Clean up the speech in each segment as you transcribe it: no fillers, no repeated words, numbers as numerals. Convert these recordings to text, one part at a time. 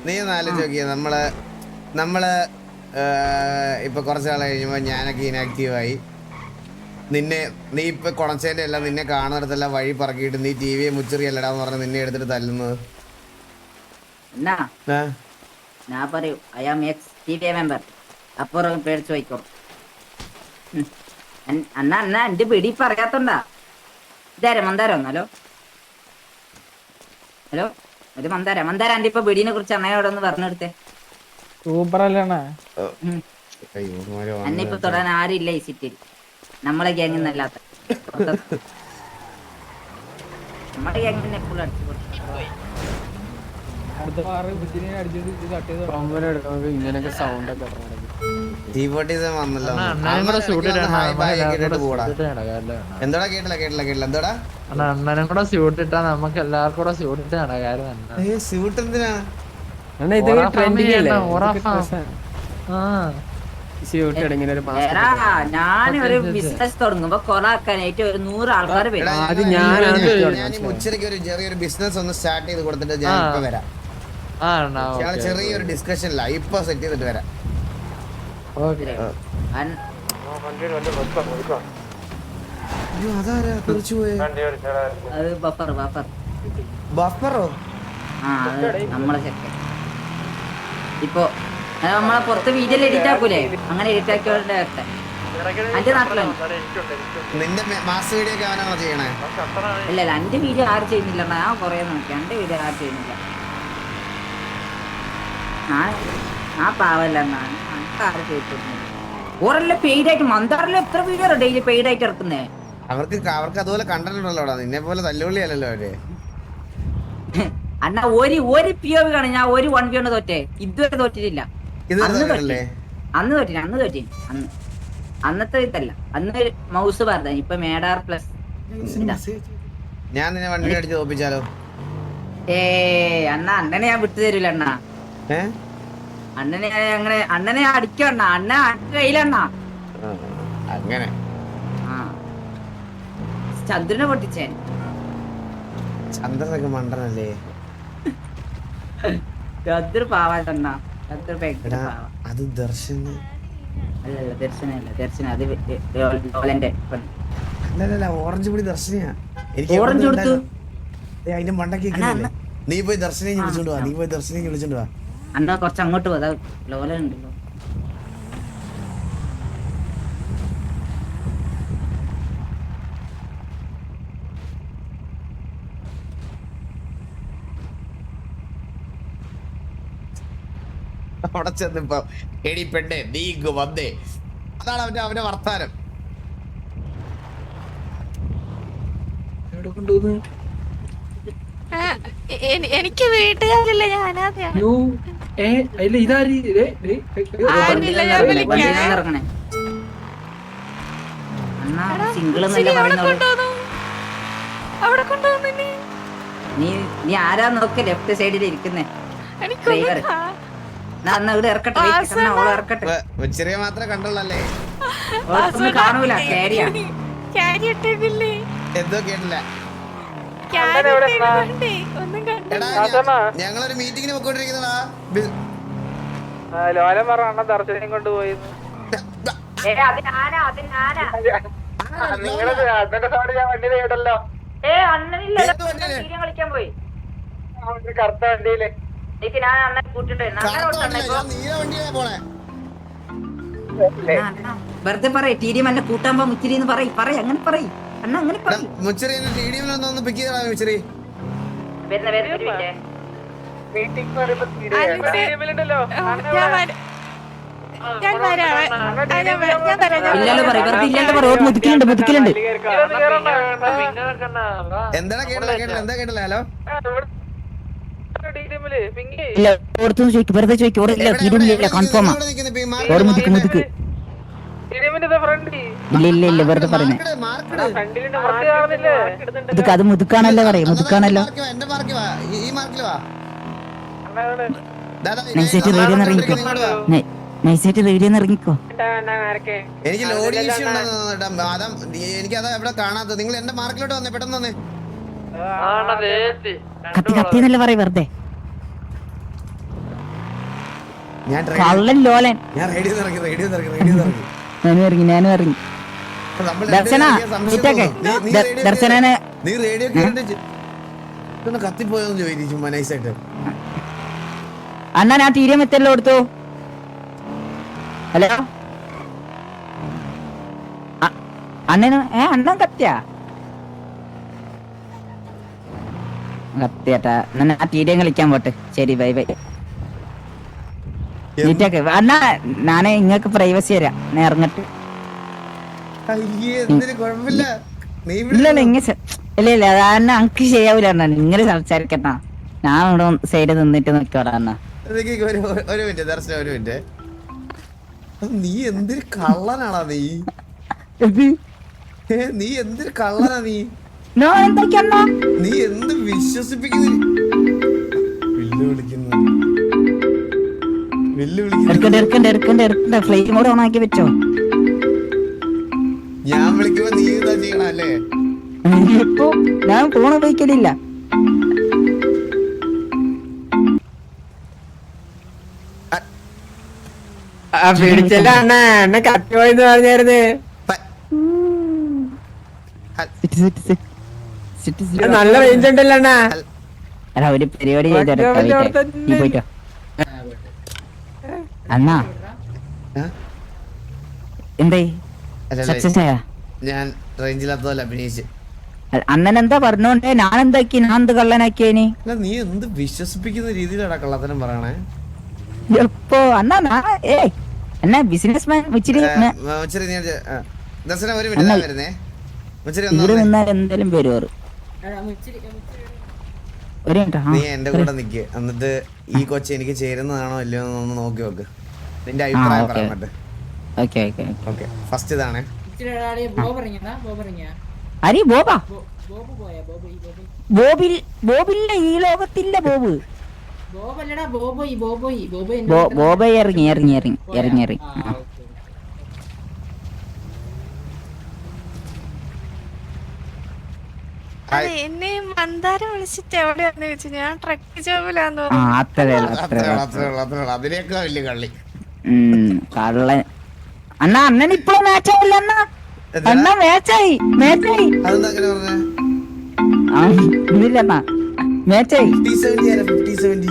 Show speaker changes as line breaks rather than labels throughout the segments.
നീ ഒന്ന് ആലോചിച്ച് നോക്കിയേ. നമ്മള് ഇപ്പൊ കുറച്ച് നാൾ കഴിയുമ്പോ ഞാനൊക്കെ ഇനാക്റ്റീവായി. നീ ഇപ്പൊ കൊണച്ചേന്റെ എല്ലാം നിന്നെ കാണുന്നിടത്തെല്ലാം വഴി പറക്കിയിട്ട് നീ ടി വിയെ മുച്ചെറിയല്ലടാന്ന് പറഞ്ഞ് നിന്നെ എടുത്തിട്ട് തല്ലുന്നത്.
ഞാൻ പറയൂ I am X T member. അപ്പുറം പേടിച്ചു പോയിക്കോ. അണ്ണ എന്റെ പിടി പറയാത്തോണ്ടാ. ഇതാര മന്ദാരം? ഹലോ ഹലോ, ഒരു മന്ദാര എന്റെ ഇപ്പൊ പിടീനെ കുറിച്ച് അണ്ണയോടെ ഒന്ന് പറഞ്ഞെടുത്തേ.
സൂപ്പർ അല്ലേ?
എന്നെ ഇപ്പൊ തൊടാൻ ആരും ഇല്ല ഈ സിറ്റിയിൽ, നമ്മളെ ഗ്യാങ്ങിന്നല്ലാത്ത. നമ്മുടെ ഗ്യാങ്ങിനെ എപ്പോഴും അടിച്ചു കൊടുക്കും.
ഇങ്ങനെയൊക്കെ സൗണ്ട് ഒക്കെ
എന്തോടാ കേട്ടില്ല എന്തോടാ
അണ്ണനും കൂടെ സ്യൂട്ട് ഇട്ടാ നമുക്ക് എല്ലാവർക്കും കൂടെ സ്യൂട്ട് ഇട്ട് നടക്കായിരുന്നു.
സ്യൂട്ട് എന്തിനാ?
ഞാനൊരു ബിസിനസ് തുടങ്ങുമ്പോ കൊറാക്കാനായിട്ട് ഒരു 100 ആൾക്കാർ വരും.
ഉച്ചയ്ക്ക് ഒരു ചെറിയൊരു ബിസിനസ് ഒന്ന് സ്റ്റാർട്ട് ചെയ്ത് കൊടുത്തിട്ട് ഞാൻ ഇപ്പൊ വരാം. ചെറിയൊരു ഡിസ്കഷനില്ല, ഇപ്പൊ സെറ്റ് ചെയ്തിട്ട് വരാം.
അത് ബഫറോ നമ്മളെ ചെക്കൻ. ഇപ്പൊ നമ്മളെ പുറത്ത് വീഡിയോ എഡിറ്റ് ആക്കൂലേ, അങ്ങനെ എഡിറ്റ് ആക്കിയോണ്ട് എന്റെ നാട്ടിലാണ്.
നിന്റെ മാസ് വീഡിയോ ഒക്കെ അവനാണോ ചെയ്യണേ?
ഇല്ല എന്റെ വീഡിയോ ആരും ചെയ്യുന്നില്ല. ഞാൻ കൊറേ നോക്കി, എന്റെ വീഡിയോ ആരും ചെയ്യുന്നില്ല. ഞാൻ പാവല്ല, ആരും ചെയ്തിട്ടില്ല. ഓറല്ലേ പെയ്ഡ് ആയിട്ട് മന്ദാറിൽ എത്ര വീഡിയോ ഡെയിലി പെയ്ഡ് ആയിട്ട് ഇറക്കുന്നേ.
അവർക്ക് അതുപോലെ കണ്ടന്റ് ഉണ്ടല്ലോടാ, നിന്നെ പോലെ തല്ലുള്ളി അല്ലല്ലോ അവര്.
അണ്ണാ ഒരു POV കാണും, ഞാൻ ഒരു 1v കൊണ്ട് തോറ്റേ. ഇതുവരെ തോറ്റിട്ടില്ല. അന്ന് തോറ്റി. അന്നത്തെ ഇതല്ല, അന്ന് മൗസ് പറഞ്ഞ. ഇപ്പൊ മേഡാർ പ്ലസ്.
ഞാൻ നിന്നെ വണ്ടി അടിച്ച് തോപ്പിച്ചാലോ?
അണ്ണനെ ഞാൻ വിട്ടു തരൂല അണ്ണാ. അണ്ണനെ അടിക്കണ്ണ, അണ്ണ കയ്യിലണ്ണ.
അങ്ങനെ
ചന്ദ്രനെ പൊട്ടിച്ചേ.
ചന്ദ്രനൊക്കെ മണ്ടനല്ലേ?
ചന്ദ്ര പാവാണ്ണ. ചന്ദ്ര
അത് ദർശന
അല്ലല്ല, ദർശന അത് ലോലന്റെ
അല്ലല്ല, ഓറഞ്ച് പൊടി ദർശനയാ.
ഓറഞ്ച് കൊടുത്തു
അതിന്റെ മണ്ടക്ക്. നീ പോയി ദർശനം വിളിച്ചോണ്ട് വാ.
അണ്ണാ കുറച്ച് അങ്ങോട്ട് പോതാ, ലോല ഉണ്ടല്ലോ.
അവിടെ ചെന്നിപ്പോ എടി പെണ്ണെ നീ വന്നേ, അതാണ് അവന്റെ വർത്താനം.
എനിക്ക് വീട്ടുകാരില്ല, ഞാനാദ്യാണ്.
നീ ആരാ നോക്ക് ലെഫ്റ്റ് സൈഡിൽ ഇരിക്കുന്നേ.
ചെറിയ മാത്രമേ കണ്ടുള്ളല്ലേ?
കാണൂല. കാരിയാ
എന്തോ കേട്ടില്ല. ഞങ്ങളൊരു മീറ്റിങ്ങിന് പോയിക്കൊണ്ടിരിക്കുന്നതാ.
ലോലം പറ അണ്ണ ദർശനം കൊണ്ടുപോയി. അണ്ണന്റെ സൗണ്ട് ഞാൻ വണ്ടിയിൽ കേട്ടല്ലോ.
കളിക്കാൻ പോയി
കറുത്ത വണ്ടിയില്.
വെറുതെ പറയ്, ടി ഡി എന്നെ കൂട്ടാൻ പോ മുച്ചിരി എന്ന് പറയ്. അങ്ങനെ പറയ് അണ്ണ, അങ്ങനെ പറയ്.
എന്താ കേട്ടില്ല? ഹലോ
വെറുതെ ചോദിക്കും. കൺഫേമാ മുതുക്ക്. ഇല്ല വെറുതെ പറഞ്ഞേ. അത് മുതുക്കാണല്ലോ പറയും, മുതുക്കാണല്ലോ. നൈസായിട്ട് റേഡിയോന്ന് ഇറങ്ങിക്കോ.
എനിക്ക് ലോഡ് ഇഷ്യൂ എനിക്കതാ എവിടെ കാണാത്തത്. നിങ്ങൾ എന്റെ മാർക്കിലോട്ട് വന്നേ, പെട്ടെന്ന് വന്നേ.
കത്തിന്നല്ലേ പറയും വെറുതെ. കള്ളൻ ലോലൻ.
ഞാൻ റേഡിയോ ഇറങ്ങി.
ഞാനും ഇറങ്ങി. ദർശന മീറ്റൊക്കെ ദർശനനെ
നീ റേഡിയോ കേട്ടിട്ട് കത്തിപ്പോയെന്ന് ചോദിച്ചു ചുമ്മാ നൈസായിട്ട്.
അണ്ണാ ഞാൻ തീരെ മെത്തല്ലോ കൊടുത്തു. ഹലോ അണ്ണന് അണ്ണൻ കത്തിയാ കത്തിയാട്ടാ. എന്നാ ആ തീരെ കളിക്കാൻ പോട്ടെ. ശരി ബൈ ബൈ. മീറ്റൊക്കെ അണ്ണാ ഞാനേ ഇങ്ങക്ക് പ്രൈവസി തരാം. ഞാൻ ഇറങ്ങിട്ട്
കുഴപ്പമില്ല.
ഇല്ല ഇല്ല അതാണ് അനക്ക് ശരിയാവൂല അണ്ണാ. ഇങ്ങനെ സംസാരിക്കട്ടാ. ഞാൻ ഇവിടെ സൈഡ് നിന്നിട്ട് നിക്കോടാ അണ്ണാ.
ഒരു മിനിറ്റ് ദർശന, ഒരു മിനിറ്റ്. നീ എന്തൊരു കള്ളനാടാ നീ. നീ എന്തൊരു കള്ളനാ നീ. നീ എന്ത് വിശ്വസിപ്പിക്കുന്നു.
ഫ്ലൈറ്റ് മോഡ് ഓൺ ആക്കി വെച്ചോ.
ഞാൻ വിളിക്കുമ്പോ നീ എന്താ ചെയ്യണല്ലേ?
ഇപ്പൊ ഞാൻ ഫോൺ ഉപയോഗിക്കലില്ല.
പിടിച്ചല്ല അണ്ണ എന്നെ കത്തിപ്പോയിന്ന് പറഞ്ഞായിരുന്നേ. നല്ല റേഞ്ച് ഉണ്ടല്ലോ അണ്ണ.
അല്ല ഒരു പരിപാടി പോയിട്ടോ അണ്ണാ. എന്തേ സക്സസ് ആയാ?
ഞാൻ റേഞ്ചില്ലാത്തതല്ല അഭിനയിച്ച്.
അണ്ണൻ എന്താ പറഞ്ഞോണ്ടേ? ഞാൻ എന്താക്കി? ഞാൻ എന്ത് കള്ളനാക്കിയേനി?
നീ എന്ത് വിശ്വസിപ്പിക്കുന്ന രീതിയിലാണ് കള്ളത്തരം പറയണേ?
എപ്പോ അണ്ണാ എന്നാ ബിസിനസ് മാൻ ഇച്ചിരി
ദർശന ഒരു മിനിറ്റ് വരുന്നേ.
ഇവിടെ നിന്നാൽ എന്തായാലും വരുവാറ്. ഒരു മിനിറ്റ്
നീ എന്റെ കൂടെ നിക്ക്. എന്നിട്ട് ഈ കൊച്ചു എനിക്ക് ചേരുന്നതാണോ അല്ലയോ ഒന്ന് നോക്കി നോക്ക്. നിന്റെ അഭിപ്രായം പറയാൻ പറ്റും. ഓക്കെ ഫസ്റ്റ് ഇതാണ്.
അരി ബോബാ ബോബില്ല ഈ ലോകത്തില്ല ബോബ്. ബോബ ഇറങ്ങി.
എന്നെ മന്ദാരം വിളിച്ചിട്ട് എവിടെയാന്ന് ചോദിച്ചു. ഞാൻ ട്രക്ക് ജോബിലാന്ന്
അതിനേക്കാ വലിയ കള്ളി.
കള്ളൻ അണ്ണാ. അണ്ണൻ ഇപ്പഴും മാച്ച് ആവില്ല അണ്ണാ. അണ്ണാ മാച്ചായി.
അതെന്താ അങ്ങനെ പറഞ്ഞേ?
ഇല്ല അണ്ണാ മാച്ചായി.
50-70.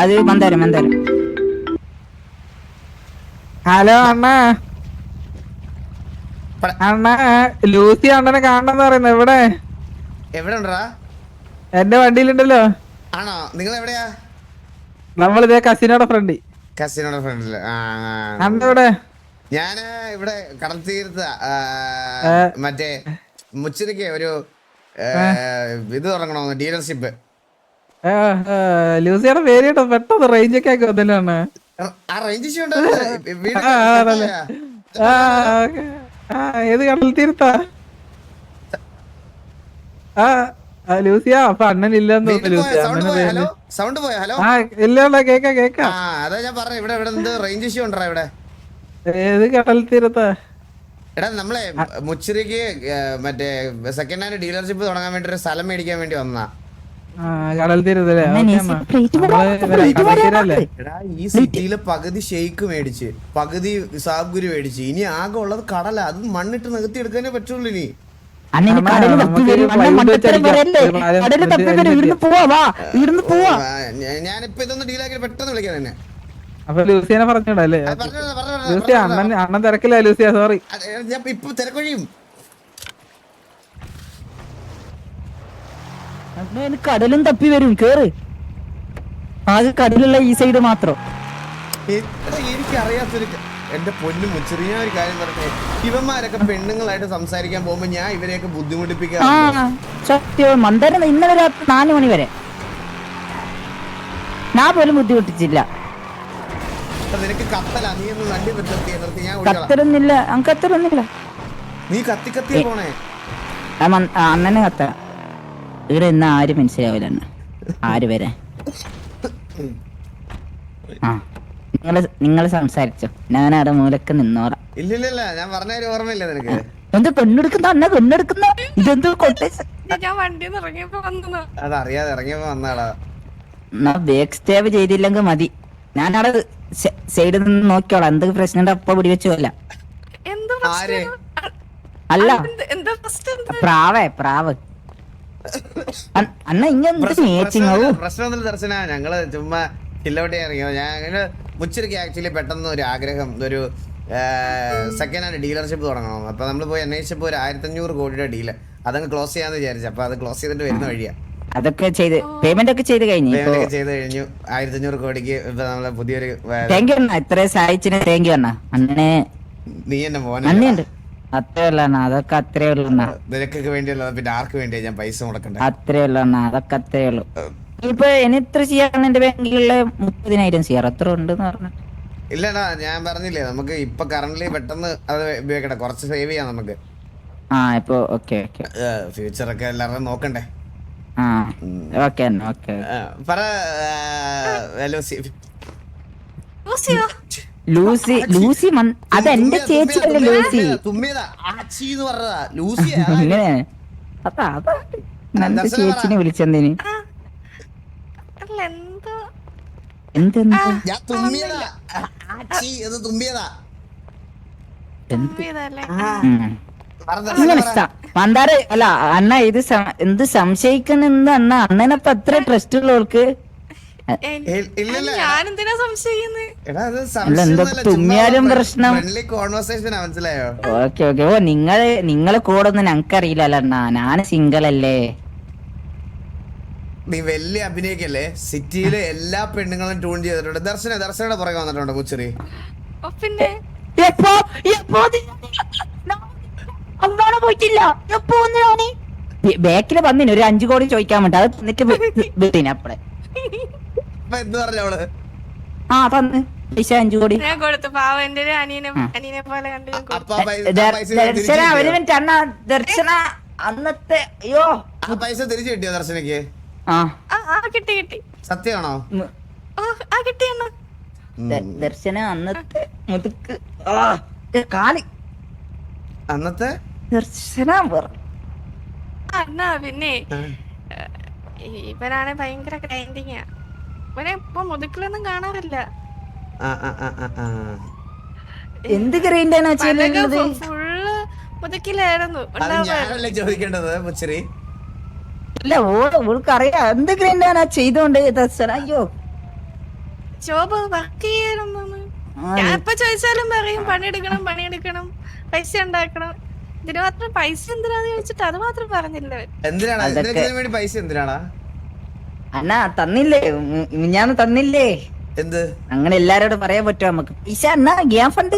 അത് മന്ദാരം.
ഹലോ അണ്ണ. അണ്ണ ലൂസി അണ്ണനെ കാണണമെന്ന് പറയുന്നത് എവിടെ?
എവിടെ ഉണ്ടാ?
എന്റെ വണ്ടിയിലുണ്ടല്ലോ.
ആണോ? നിങ്ങൾ എവിടെയാ?
നമ്മളിതേ കസിനോടെ ഫ്രണ്ട്.
കസിനോടെ ഫ്രണ്ടില്.
അണ്ണ എവിടെ?
ഞാന് ഇവിടെ കടൽ തീരത്ത് മറ്റേ മുച്ചിരിക്ക് ഒരു ഇത് തുടങ്ങണോ ഡീലർഷിപ്പ്.
ലൂസിയുടെ പേര് കേട്ടോ പെട്ടെന്ന് റേഞ്ച് ഒക്കെ ആക്കി വന്നല്ലോ അണ്ണ.
ആ റേഞ്ച്
ഏത് കടൽ തീരത്താ? ലൂസിയ അപ്പൊ അണ്ണൻ ഇല്ലെന്ന് തോന്നുന്നു.
സൗണ്ട് പോയോ? ഹലോ
ഇല്ല കേക്കാം.
അതാ ഞാൻ പറഞ്ഞു ഇവിടെ എന്ത് റേഞ്ച് ഇഷ്യൂ ഉണ്ടോ ഇവിടെ?
ഏത് കടൽ തീരത്താ?
എടാ നമ്മളെ മുച്ചിരിക്ക് മറ്റേ സെക്കൻഡ് ഹാൻഡ് ഡീലർഷിപ്പ് തുടങ്ങാൻ വേണ്ടി ഒരു സ്ഥലം മേടിക്കാൻ വേണ്ടി വന്നാ.
കടൽ തീരത്തല്ലേ?
ഈ സിറ്റിയിലെ പകുതി ഷെയ്ക്ക് മേടിച്ച് പകുതി സാബ്ഗുരു മേടിച്ച് ഇനി ആകെ ഉള്ളത് കടല. അത് മണ്ണിട്ട് നികത്തി എടുക്കാനേ പറ്റുള്ളൂ. ഇനി ഞാനിപ്പോ ഇതൊന്ന് ഡീലാക്കി പെട്ടെന്ന് വിളിക്കാൻ തന്നെ.
അപ്പൊ ലൂസിയനെ പറഞ്ഞോടല്ലേ? ലൂസിയ അണ്ണൻ തിരക്കില്ല. Lucia sorry.
ഇപ്പൊ തിരക്കൊഴിയും.
കടലും തപ്പി വരും. കേറ്. ആകെ കടലുള്ള ഈ സൈഡ് മാത്രം.
എനിക്കറിയാത്തൊരു എന്റെ പൊന്നു മുച്ചെറിയ ഒരു കാര്യം പറഞ്ഞേ. ഇവന്മാരൊക്കെ പെണ്ണുങ്ങളായിട്ട് സംസാരിക്കാൻ പോകുമ്പോ ഞാൻ ഇവരെയൊക്കെ ബുദ്ധിമുട്ടിപ്പിക്കാം.
സത്യം. മന്ദരം ഇന്നലെ രാത്രി 4 മണി വരെ ഞാൻ പോലും ബുദ്ധിമുട്ടിച്ചില്ല.
നിനക്ക് കത്തല. നീ ഒന്ന് വണ്ടി നിർത്തി. ഞാൻ
കത്തരൊന്നില്ല. കത്തരൊന്നില്ല.
നീ കത്തി പോണേ.
അണ്ണനെ കത്ത ഇവിടെ ഇന്ന് ആരും മനസ്സിലാവില്ല. ആര് വരെ നിങ്ങൾ സംസാരിച്ചോ. ഞാൻ അവിടെ മൂലക്ക് നിന്നോളാം.
ഇല്ലില്ല ഞാൻ പറഞ്ഞ ഓർമ്മയില്ല നിനക്ക്.
എന്ത് പെണ്ണെടുക്കുന്ന അന്ന പെണ്ണെടുക്കുന്ന ഇതെന്തോ കൊട്ടേഷൻ.
ഞാൻ വണ്ടിന്ന് ഇറങ്ങിയപ്പോ വന്നു.
അതറിയാതെ ഇറങ്ങിയപ്പോ വന്നാടാ.
ബാക്ക് സ്റ്റേബ് ചെയ്തില്ലെങ്കിൽ മതി. ഞാനവിടെ സൈഡിൽ നിന്ന് നോക്കിയോളാം എന്തൊക്കെ പ്രശ്നം അപ്പൊ പിടിവെച്ചല്ല.
എന്താ
ആര്?
പ്രശ്നം?
അല്ല
എന്താ പ്രശ്നം?
പ്രാവ് അണ്ണ ഇങ്ങനെ
പ്രശ്നമൊന്നുമില്ല ദർശന. ഞങ്ങള് ചുമ്മാ കില്ലോട്ടെ ഇറങ്ങിയോ. ഞാൻ അങ്ങനെ മുച്ചിരിക്ക് ആക്ച്വലി പെട്ടെന്ന് ഒരു ആഗ്രഹം, ഒരു സെക്കൻഡ് ഹാൻഡ് ഡീലർഷിപ്പ് തുടങ്ങണം. അപ്പൊ നമ്മൾ പോയി അന്വേഷിച്ചപ്പോൾ ഒരു 1500 കോടിയുടെ ഡീല് അതങ്ങ് ക്ലോസ് ചെയ്യാന്ന് വിചാരിച്ചു. അപ്പൊ അത് ക്ലോസ് ചെയ്തിട്ട് വരുന്ന വഴിയാ.
അതൊക്കെ ചെയ്ത് പേയ്മെന്റ് ഒക്കെ ചെയ്ത് കഴിഞ്ഞു.
ചെയ്ത് കഴിഞ്ഞു. 1500 കോടിക്ക് ഇപ്പൊ നമ്മളെ പുതിയൊരു
താങ്ക് യു അണ്ണ, ഇത്ര സഹായിച്ചിന് താങ്ക് യു അണ്ണ. അണ്ണനെ
നീ എന്നെ
നന്ദിയുണ്ട്. അത്രേ ഉള്ളു അണ്ണ, അതൊക്കെ അത്രേ ഉള്ളു അണ്ണ.
നിനക്കൊക്കെ വേണ്ടിയല്ല, പിന്നെ ആർക്ക് വേണ്ടിയാ ഞാൻ പൈസ മുടക്കണ്ടേ?
അത്രേ ഉള്ളു അണ്ണ, അതൊക്കെ അത്രേ ഉള്ളു. ഇപ്പൊ ഇനി എത്ര ചെയ്യാൻ എന്റെ ബാങ്കിലുള്ള 30,000 ചെയ്യാറ് എത്ര ഉണ്ടെന്ന് പറഞ്ഞു.
ഇല്ലടാ ഞാൻ പറഞ്ഞില്ലേ, നമുക്ക് ഇപ്പൊ കറന്റ് പെട്ടെന്ന് അത് ഉപയോഗിക്കട്ടെ, കുറച്ച് സേവ് ചെയ്യാം നമുക്ക്.
ആ ഇപ്പൊ ഓക്കെ ഓക്കെ,
ഫ്യൂച്ചറൊക്കെ എല്ലാവരും നോക്കണ്ടേ.
ആ ഓക്കെ ഓക്കെ.
പറ ലൂസി.
ലൂസി ലൂസി അതെന്റെ ചേച്ചിയല്ലേ ലൂസി.
തുമ്മിയതാ ആച്ചി എന്ന് പറഞ്ഞതാ ലൂസി.
ഇങ്ങനെ അതാ അതാ എന്റെ ചേച്ചിനെ വിളിച്ചെന്തിന്?
അല്ല എന്തോ
എന്തെന്താ
ഞാൻ തുമ്മിയതാ, ആച്ചി എന്ന് തുമ്മിയതാ.
തുമ്പിയതല്ലേ?
ഇങ്ങനെ മന്ദാറ് അല്ല അണ്ണ, ഇത് എന്ത് സംശയിക്കുന്നെന്ത് അണ്ണ? അണ്ണനപ്പൊ അത്ര ട്രസ്റ്റ് ഉള്ളവർക്ക്
ഞാനെന്തിനാ സംശയിക്കുന്നത്?
എന്താ തുമ്മിയാലും പ്രശ്നം.
മനസ്സിലായോ?
Okay okay. ഓ നിങ്ങളെ കൂടെ ഒന്നും ഞങ്ങക്കറിയില്ലല്ലോ അണ്ണ, ഞാൻ സിംഗിൾ അല്ലേ.
നീ വലിയ അഭിനയിക്കല്ലേ, സിറ്റിയിലെ എല്ലാ പെണ്ണുങ്ങളും ട്യൂൺ ചെയ്തിട്ടുണ്ട്. ദർശനയുടെ പുറകെ വന്നിട്ടുണ്ടോ കൊച്ചറി?
പിന്നെ
പോയിട്ടില്ല. ബാക്കില് വന്നിന് ഒരു 5 കോടി ചോദിക്കാൻ വേണ്ടി, അത് തന്നിട്ട് വിട്ടിന് അപ്പളെ.
എന്ത് പറഞ്ഞ അവള്?
ആ തന്ന് പൈസ 5 കോടി
ഞാൻ കൊടുത്തു. പാവം എന്റെ ഒരു അനിയനെ പോലെ കണ്ടു.
ദർശന ഒരു മിനിറ്റ് അണ്ണ. ദർശന അന്നത്തെ അയ്യോ
ആ പൈസ തിരിച്ചു കിട്ടിയോ ദർശനക്ക്?
കിട്ടി.
സത്യമാണോ?
കിട്ടി അണ്ണ.
ദർശന അന്നത്തെ മുതുക്ക് കാലി
അന്നത്തെ
ദർശന
അണ്ണാ. പിന്നെ ഇവനാണ് ഭയങ്കര ഗ്രൈൻഡിങ്ങാ. ഇവനെ ഇപ്പൊ മുതുക്കിലൊന്നും കാണാറില്ല.
എന്ത് ഗ്രൈൻഡാണ്
ഫുള്ള് മുതുക്കിലായിരുന്നു.
ഞാനല്ലേ ചോദിക്കേണ്ടത് മുച്ചറി?
ഇല്ല ഓൾക്കറിയാം എന്ത് ഗ്രൈൻഡാണ് ചെയ്തോണ്ട് ദർശന. അയ്യോ
ജോബ് വർക്ക് ചെയ്യാനൊന്നു ഞാൻ ഇപ്പൊ ചോദിച്ചാലും പറയും പണിയെടുക്കണം പൈസ ഉണ്ടാക്കണം. ഇതിന് മാത്രം പൈസ എന്തിനാന്ന് ചോദിച്ചിട്ട് അത് മാത്രം പറഞ്ഞില്ല.
എന്തിനാണ് പൈസ? എന്തിനാടാ
അണ്ണാ തന്നില്ലേ ഞാൻ തന്നില്ലേ?
എന്ത്
അങ്ങനെ എല്ലാരോടും പറയാൻ പറ്റുമോ നമുക്ക്? പൈസ അണ്ണാ ഗ്യാൻ ഫണ്ട്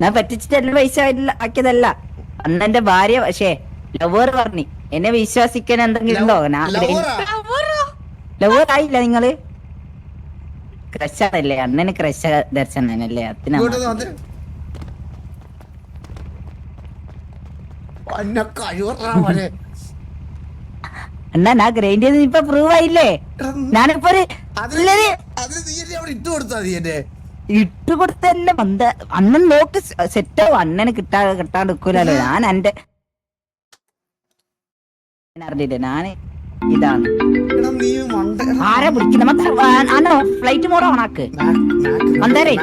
ഞാൻ പറ്റിച്ചിട്ടല്ല, പൈസ ആക്കിയതല്ല. അന്നെന്റെ ഭാര്യ പക്ഷേ ലവർ പറഞ്ഞു എന്നെ വിശ്വസിക്കാൻ എന്തെങ്കിലും ഉണ്ടോ? ലവർ ആയില്ല നിങ്ങള്? ക്രഷാണല്ലേ അണ്ണന്? ക്രഷ ദർശനല്ലേ? അതിനാ അണ്ണാ ഞാൻ ഗ്രൈൻഡ് ചെയ്ത് ഇപ്പൊ പ്രൂവ് ആയില്ലേ? ഞാനിപ്പോ ഇട്ട് കൊടുത്തല്ലേ അണ്ണൻ നോക്ക് സെറ്റാവും. അണ്ണന് കിട്ടാണ്ട് നിക്കൂലല്ലോ. ഞാൻ എന്റെ അറിഞ്ഞില്ലേ ഞാന് ഇതാണ്. ആരെ വിളിക്കുന്ന ഫ്ലൈറ്റ് മോഡ് ഓണാക്ക്. മന്ദാരേ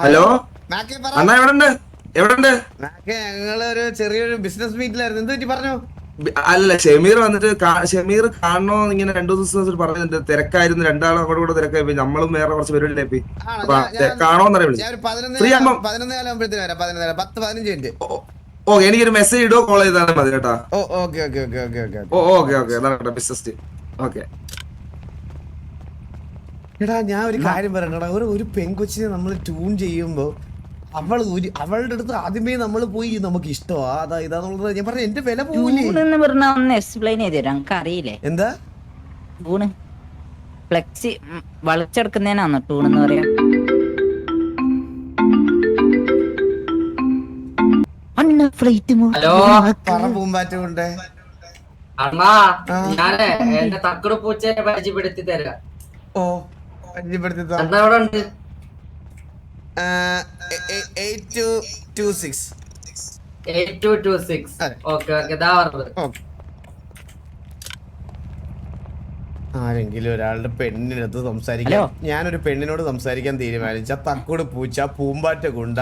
ഹലോ അണ്ണാ എവിടെണ്ട്?
ഞങ്ങളൊരു ചെറിയൊരു ബിസിനസ് മീറ്റിലായിരുന്നു. എന്ത് പറ്റി പറഞ്ഞു?
അല്ല ഷമീർ വന്നിട്ട് ഷമീർ കാണണോ ഇങ്ങനെ 2 ദിവസം പറഞ്ഞിട്ട് തിരക്കായിരുന്നു. രണ്ടാളും അങ്ങോട്ട് കൂടെ തിരക്കായി. നമ്മളും വേറെ കുറച്ച് പരിപാടിയിലായി. കാണോന്നറിയാം. ഫ്രീ ആകുമ്പോ
10-15
ഓക്കെ എനിക്കൊരു മെസ്സേജ് ഇടോ കോൾ ചെയ്താൽ മതി കേട്ടാ. Okay business okay.
എടാ ഞാൻ ഒരു കാര്യം പറയണടാ, ഒരു പെൺകൊച്ചിനെ നമ്മൾ ട്യൂൺ ചെയ്യുമ്പോ അവളുടെ അടുത്ത് ആദ്യമേ നമ്മൾ പോയി നമുക്ക് ഇഷ്ടമാ അതാ ഇതാന്നുള്ളത് ഞാൻ പറഞ്ഞു. എന്റെ വില
പറഞ്ഞ ഒന്ന് എക്സ്പ്ലെയിൻ ചെയ്ത് തരാം. നമുക്ക് അറിയില്ലേ
എന്താ
ടൂണ്? ഫ്ലെക്സി വളച്ചെടുക്കുന്നതിനാണോ ടൂൺ എന്ന് പറയാ?
പൂമ്പാറ്റുകൊണ്ട്
അണ്ണാ ഞാനേ എന്റെ തക്കട് പൂച്ചയെ പരിചയപ്പെടുത്തി തരാം.
ഓ പരിചയപ്പെടുത്തി
അണ്ണാ എവിടെ ഉണ്ട്?
8226.
8226. ഓക്കെ ഇതാ പറഞ്ഞത്.
ആരെങ്കിലും ഒരാളുടെ പെണ്ണിനടുത്ത് സംസാരിക്കാൻ, ഞാനൊരു പെണ്ണിനോട് സംസാരിക്കാൻ തീരുമാനിച്ച തക്കോട് പൂച്ച, പൂമ്പാറ്റ ഗുണ്ട,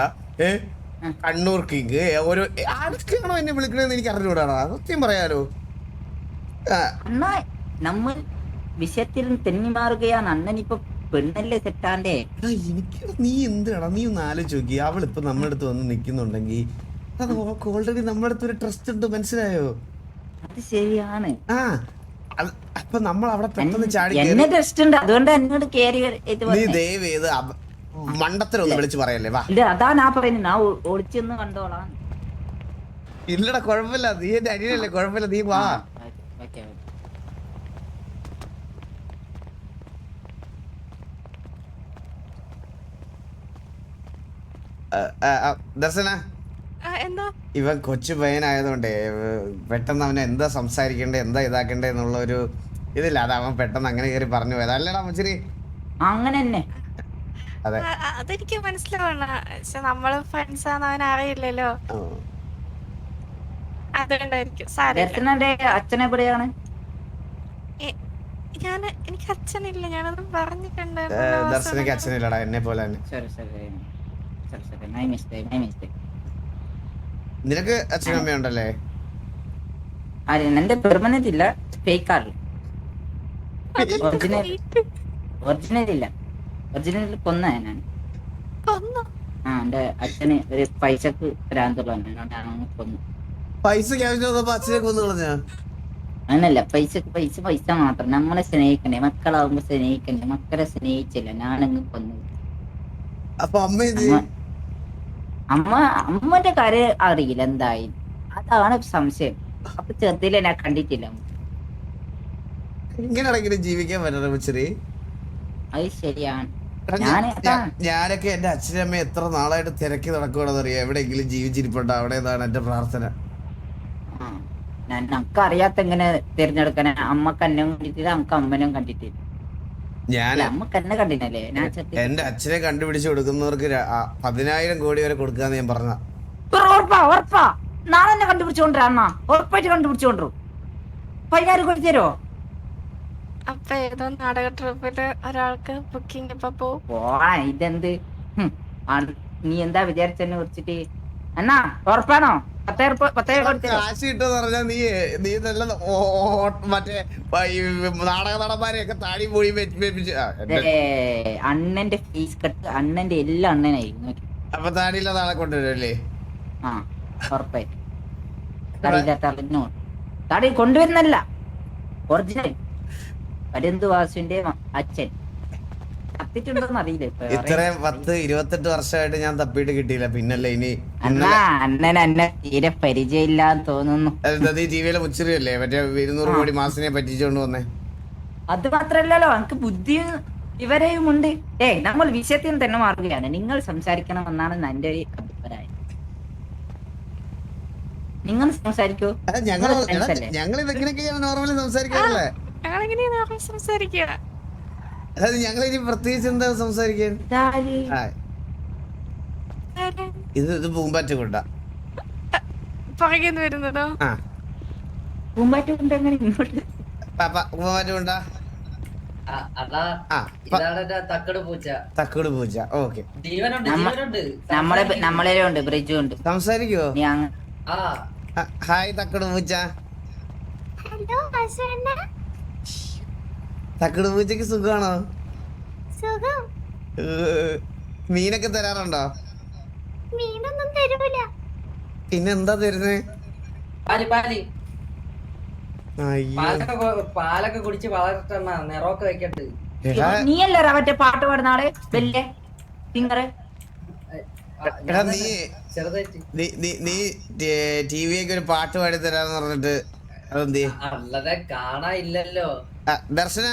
കണ്ണൂർ കിങ്, ഓരോ ആർക്കാണോ എന്നെ വിളിക്കണെന്ന് എനിക്ക് അറിഞ്ഞൂടാണോ? സത്യം പറയാലോ.
അണ്ണാ നമ്മൾ വിഷയത്തിൽ തെന്നി മാറുകയാണ്. അണ്ണൻ ഇപ്പൊ പെണ്ണല്ലേ സെറ്റാണ്ടേ.
എനിക്ക് നീ എന്തിനാടാ, നീ ഒന്ന് ആലോചിച്ച് നോക്കി. അവളിപ്പോ നമ്മുടെ അടുത്ത് വന്ന് നിക്കുന്നുണ്ടെങ്കിൽ അത് ഓൾറെഡി നമ്മുടെ അടുത്ത് ഒരു ട്രസ്റ്റ് ഉണ്ട്, മനസ്സിലായോ?
അത് ശരിയാണ്.
അപ്പൊ നമ്മൾ അവിടെ പെട്ടെന്ന് ചാടി
എന്നെ ട്രസ്റ്റ് ഉണ്ട്, അതുകൊണ്ട് എന്നോട് കേറി
നീ ദയവ് ചെയ്ത് മണ്ടത്തിലൊന്ന് വിളിച്ച് പറയല്ലേ. വാ,
അതാ ഞാൻ പറയുന്നത്, ഞാൻ ഒളിച്ചെന്ന് കണ്ടോളാം.
ഇല്ലടാ കുഴപ്പമില്ല, നീ എന്റെ അനിയനല്ലേ, കുഴപ്പമില്ല, നീ വാ. ദർശന,
എന്താ
ഇവൻ കൊച്ചു പയ്യനായതുകൊണ്ടേ പെട്ടെന്ന് അവനെ എന്താ സംസാരിക്കണ്ടേ, എന്താ ഇതാക്കണ്ടേ എന്നുള്ള ഒരു ഇതില്ല. അത് അവൻ പെട്ടെന്ന് അങ്ങനെ കയറി പറഞ്ഞു പോയത് അല്ലേടാ മച്ചിരി?
അങ്ങനെ തന്നെ.
അതെ,
അതെനിക്ക് മനസ്സിലാവണ. പക്ഷെ നമ്മള് ഫ്രണ്ട്സ് ആണെന്ന് അവൻ അറിയില്ലല്ലോ, അതുകൊണ്ടായിരിക്കും.
ദർശനന്റെ അച്ഛൻ എവിടെയാണ്?
എനിക്ക് അച്ഛനില്ല, ഞാനൊന്നും പറഞ്ഞിട്ടുണ്ട്.
ദർശനക്ക് അച്ഛനില്ലടാ, എന്നെ പോലെ തന്നെ. നിനക്ക് അച്ഛനും അമ്മയുണ്ടല്ലേ?
എന്റെ പെർമനന്റ് ഇല്ല, ഫേക്ക് ആണ്. ഒറിജിനൽ ഇല്ല, ഒറിജിനൽ കൊന്ന ഞാൻ. എന്റെ അച്ഛന് ഒരു പൈസക്ക് ഭ്രാന്തുള്ളതാണ്, കൊന്നു.
പൈസക്ക് ആവശ്യം അച്ഛനെ കൊന്നു കളഞ്ഞ?
അങ്ങനല്ല, പൈസ മാത്രം. നമ്മളെ സ്നേഹിക്കണ്ടേ, മക്കളാവുമ്പോ സ്നേഹിക്കണ്ടേ, മക്കളെ സ്നേഹിച്ചില്ല, ഞാനങ്ങ് കൊന്നു.
അപ്പൊ
അമ്മന്റെ കാര്യം അറിയില്ല എന്തായി, അതാണ് സംശയം. അപ്പൊ ചെറുതിലെ ഞാൻ കണ്ടിട്ടില്ല.
ഇങ്ങനെയാണെങ്കിലും ജീവിക്കാൻ പറ്റണം ചെറിയ.
അത് ശരിയാണ്.
ഞാനൊക്കെ എന്റെ അച്ഛനും അമ്മ എത്ര നാളായിട്ട് തിരക്കി നടക്കുകയാണെന്ന് അറിയാം. എവിടെയെങ്കിലും ജീവിച്ചിരിപ്പുണ്ടോ അവിടെ എന്നാണ് എന്റെ പ്രാർത്ഥന.
നമുക്ക് അറിയാത്ത എങ്ങനെ തിരഞ്ഞെടുക്കാൻ. അമ്മക്ക് എന്നെ കണ്ടിട്ടില്ല, നമുക്ക് അമ്മനും കണ്ടിട്ടില്ല. അമ്മക്ക് എന്നെ കണ്ടിട്ടല്ലേ.
എന്റെ അച്ഛനെ കണ്ടുപിടിച്ച് കൊടുക്കുന്നവർക്ക് 10,000 കോടി വരെ കൊടുക്കാന്ന് ഞാൻ പറഞ്ഞ.
ഉറപ്പാ നാളെ എന്നെ കണ്ടുപിടിച്ചോണ്ടാ, ഉറപ്പായിട്ട് കണ്ടുപിടിച്ചോണ്ടു. 10,000 കോടി തരോ?
അപ്പൊ ഏതോ നാടക ട്രിപ്പില് ഒരാൾക്ക് ബുക്കിംഗ് ഇപ്പൊ
പോവാ. ഇതെന്ത് നീ എന്താ വിചാരിച്ചെന്നെ കുറിച്ചിട്ട്? എന്നാ ഉറപ്പാണോ? 10,000
കാശ് കിട്ടുമെന്ന് പറഞ്ഞാ നീ നല്ല മറ്റേ നാടക നടന്മാരെയൊക്കെ താടി പോയി
അണ്ണന്റെ ഫീസ് കട്ട്, അണ്ണന്റെ എല്ലാ അണ്ണനായിരിക്കും.
അപ്പൊ താടിയില്ലാത്ത ആളെ കൊണ്ടുവരുമല്ലേ?
ഉറപ്പായിട്ട് താടി കൊണ്ടുവരുന്നല്ല, ഒറിജിനൽ പരന്തു വാസുവിന്റെ അച്ഛൻ. കത്തിട്ടുണ്ടോന്ന് അറിയില്ല.
ഇത്രയും 10-28 വർഷമായിട്ട് ഞാൻ തപ്പിയിട്ട് കിട്ടിയില്ല. പിന്നല്ലേ ഇനി
അണ്ണൻ എന്നെ തീരെ പരിചയമില്ലാന്ന് തോന്നുന്നു.
നീ ടിവിയിലെ മുച്ചിറിയല്ലേ മറ്റേ 200 കോടി മാസിനെ പറ്റിച്ചോണ്ട് വന്നേ?
അത് മാത്രല്ലല്ലോ, എനിക്ക് ബുദ്ധിയും ഇവരെയും ഉണ്ട്. നമ്മൾ വിഷയത്തിൽ തന്നെ മാറുകയാണ്. നിങ്ങൾ സംസാരിക്കണമെന്നാണ് എന്റെ ഒരു അഭിപ്രായം. നിങ്ങൾ സംസാരിക്കൂ.
ഞങ്ങൾ ഇതൊക്കെയാണ് നോർമലി സംസാരിക്കാറല്ലേ? അതായത് ഞങ്ങൾ ഇനി പ്രത്യേകിച്ച് എന്താ സംസാരിക്കാൻ? ഇത് പൂമ്പാറ്റ കൊണ്ടാ
വരുന്നതോ?
പൂമ്പാറ്റ കൊണ്ട് എങ്ങനെ ഇങ്ങോട്ട്?
പൂമ്പാറ്റ കൊണ്ടാ തക്കട് പൂച്ച. ഓക്കെ,
നമ്മളെ ഉണ്ട്, ബ്രിഡ്ജും ഉണ്ട്.
സംസാരിക്കുവോ? ഹായ് തക്കട് പൂച്ച. തക്കട് പൂച്ചക്ക് സുഖമാണോ? മീനൊക്കെ തരാറുണ്ടോ? പിന്നെന്താ തരുന്നേ?
പാലൊക്കെ കുടിച്ച് വളർത്തണ നിറമൊക്കെ വെക്കണ്ട്.
നീയല്ലേ മറ്റേ പാട്ട് പാടുന്ന ആള് വലിയ സിംഗറ്?
നീ ടിവിയൊക്കെ ഒരു പാട്ട് പാടി തരാന്ന് പറഞ്ഞിട്ട് അതെന്ത്
കാണാനില്ലല്ലോ.
ദർശന,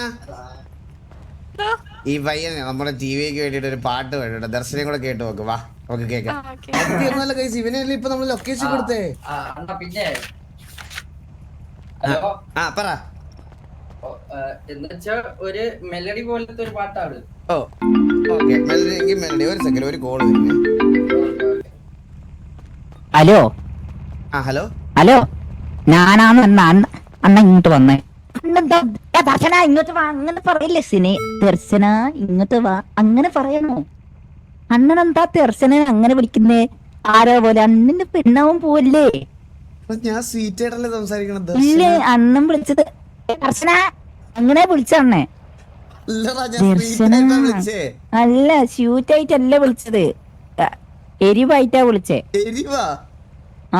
ഈ പയ്യനെ നമ്മുടെ ടിവിക്ക് വേണ്ടിട്ട് ഒരു പാട്ട് പാടിട്ട് ദർശനം കൂടെ കേട്ട് നോക്ക്. വാ, നമുക്ക് കേൾക്കാം. ഇവനല്ലേ ഇപ്പൊ നമ്മള് ലൊക്കേഷൻ കൊടുത്തേ.
പിന്നെ
പറ.
എന്നുവെച്ചാ ഒരു മെലഡി പോലത്തെ ഒരു പാട്ടാണ്.
ഓ ഓക്കെ, മെലഡി. ഒരു സെക്കൻഡ്, ഒരു കോള് വരുന്നേ.
ഹലോ
ഹലോ
ഹലോ, ഞാനാണ് അണ്ണ ഇങ്ങോട്ട് വന്നേ. ദർശന ഇങ്ങോട്ട് വാ, അങ്ങനെ പറയില്ലേ സിനി. ദർശന ഇങ്ങോട്ട് വാ, അങ്ങനെ പറയണോ? അണ്ണൻ എന്താ ദർശന അങ്ങനെ വിളിക്കുന്നേ? ആരോ പോലെ അണ്ണന്റെ പെണ്ണാവും പോവല്ലേ?
അപ്പൊ ഞാൻ സ്വീറ്റ് ആയിട്ടല്ലേ സംസാരിക്കണം.
ഇല്ലേ അണ്ണൻ വിളിച്ചത് ദർശന അങ്ങനെ വിളിച്ച അണ്ണേ. ദർശന അല്ല സ്വീറ്റായിട്ടല്ല വിളിച്ചത്, എരിവായിട്ടാ വിളിച്ചേ.
എരിവാ?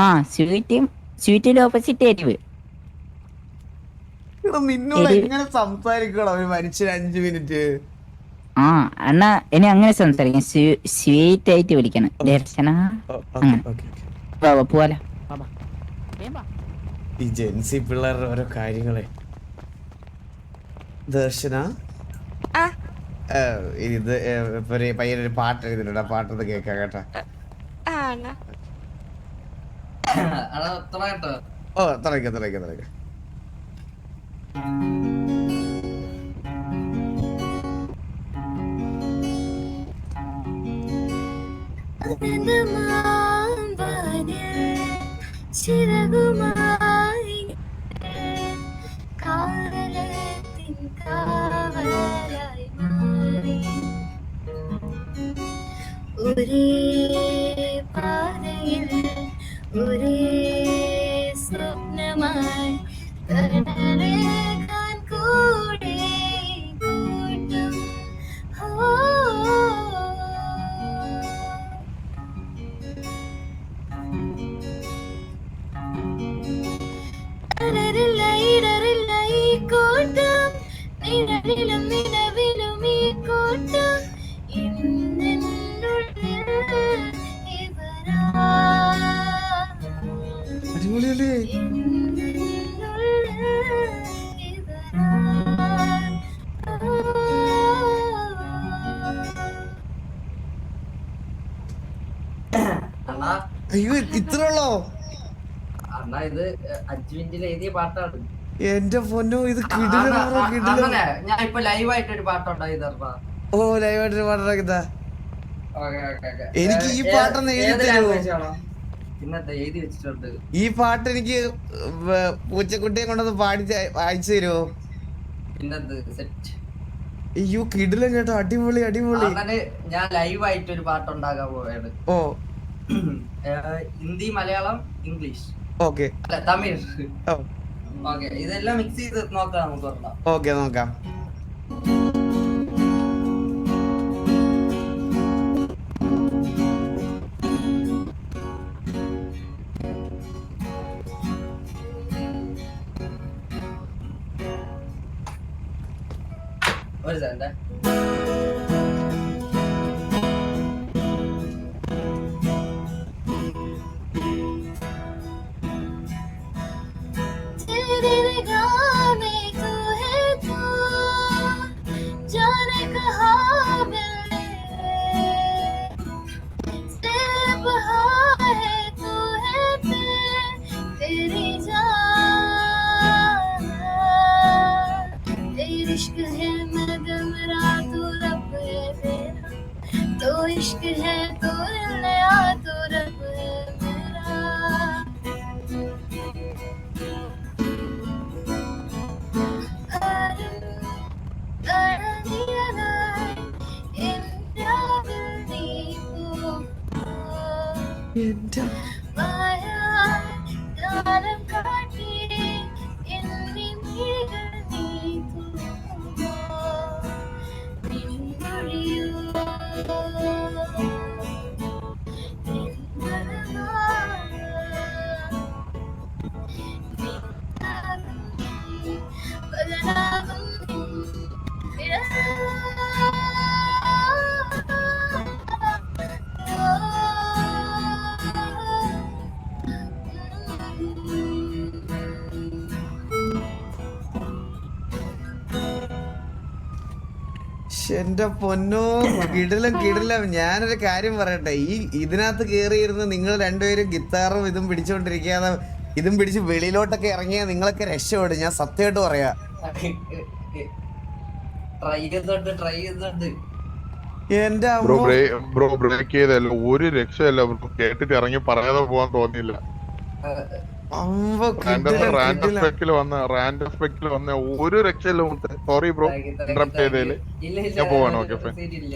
ആ സ്വീറ്റിന്റെ ഓപ്പോസിറ്റ് എരിവ്.
നിന്നോട് എങ്ങനെ സംസാരിക്കണം ഒരു മനുഷ്യൻ 5 മിനിറ്റ്?
ആ അണ്ണ ഇനി അങ്ങനെ സംസാരിക്കാം, സ്വീറ്റ് ആയിട്ട് വിളിക്കണം. ദർശന പോവാലോ.
ഈ ജെൻസി പിള്ളേരുടെ ഓരോ കാര്യങ്ങളെ. ദർശന
ആ
ഇത് ഇപ്പൊ ഒരു പയ്യനൊരു പാട്ട് എഴുതിട്ടുണ്ട്, ആ പാട്ടൊന്ന് കേൾക്കാം കേട്ടാ.
ആ അണ്ണാ
കേട്ടോ.
ഓ തുടങ്ങിക്കോ.
ഒരേ പാതയിൽ ഒരേ സ്വപ്നമായി തരനേക്കാൻ കൂടെ കൂട്ടും. അലറില്ല ഇടറില്ല ഈ കൂട്ടം, നിഴലിലും നിലവിലും ഈ കൂട്ടം.
അടിപൊളിയല്ലേ?
അണ്ണാ
അയ്യോ ഇത്രയുള്ളോ?
അണ്ണാ ഇത് 5 മിനിറ്റിൽ എഴുതിയ പാട്ടാണ്.
എന്റെ പൊന്നോ, ഇത്
അണ്ണനെ ഞാൻ ഇപ്പൊ ലൈവായിട്ട് ഒരു പാട്ടുണ്ടായി തർപ്പാ.
ഓ ലൈവായിട്ടൊരു പാട്ടുണ്ടാക്കിത്താ.
Okay okay okay.
എനിക്ക് ഈ പാട്ടൊന്ന് എഴുതി തരുമോ?
പിന്നത്തെ എഴുതി വെച്ചിട്ടുണ്ട്.
ഈ പാട്ട് എനിക്ക് പൂച്ചക്കുട്ടിയെ കൊണ്ടൊന്ന് പാടി അയച്ചു തരുമോ?
പിന്നത് സെറ്റ്.
അയ്യോ കിടിലം കേട്ടോ, അടിപൊളി.
അങ്ങനെ ഞാൻ ലൈവായിട്ട് ഒരു പാട്ടുണ്ടാക്കാൻ പോവാണ്.
ഓ
ഹിന്ദി, മലയാളം, ഇംഗ്ലീഷ്,
ഓക്കെ.
അല്ല തമിഴ്. ഓക്കെ ഇതെല്ലാം മിക്സ് ചെയ്ത് നോക്കാം നമുക്ക് പറഞ്ഞാൽ.
ഓക്കെ നോക്കാം.
ഒരു സെക്കൻഡ്.
इश्क है मैं गम रात रब है मेरा, तो इश्क है तो नया तो रब है मेरा.
എന്റെ പൊന്നോ കിടിലം. ഞാനൊരു കാര്യം പറയട്ടെ, ഈ ഇതിനകത്ത് കേറിയിരുന്ന് നിങ്ങൾ രണ്ടുപേരും ഗിത്താറും ഇതും പിടിച്ചോണ്ടിരിക്കാതെ ഇതും പിടിച്ച് വെളിയിലോട്ടൊക്കെ ഇറങ്ങിയാൽ നിങ്ങളൊക്കെ രക്ഷപ്പെടും. ഞാൻ സത്യമായിട്ട് പറയാ. എന്റെ
ബ്രോ ബ്രേക്ക് ചെയ്തല്ല, ഒരു രക്ഷയല്ല. കേട്ടിട്ട് ഇറങ്ങി പറയാതെ പോവാൻ തോന്നിയില്ല. റാൻഡം സ്പെക്കിൽ വന്ന ഒരു രക്ഷയില്ല. സോറി ബ്രോ ഇന്ററപ്റ്റ് ചെയ്തതില്.
ഇല്ല
ഞാൻ പോവാണ്. ഓക്കെ
ഇല്ല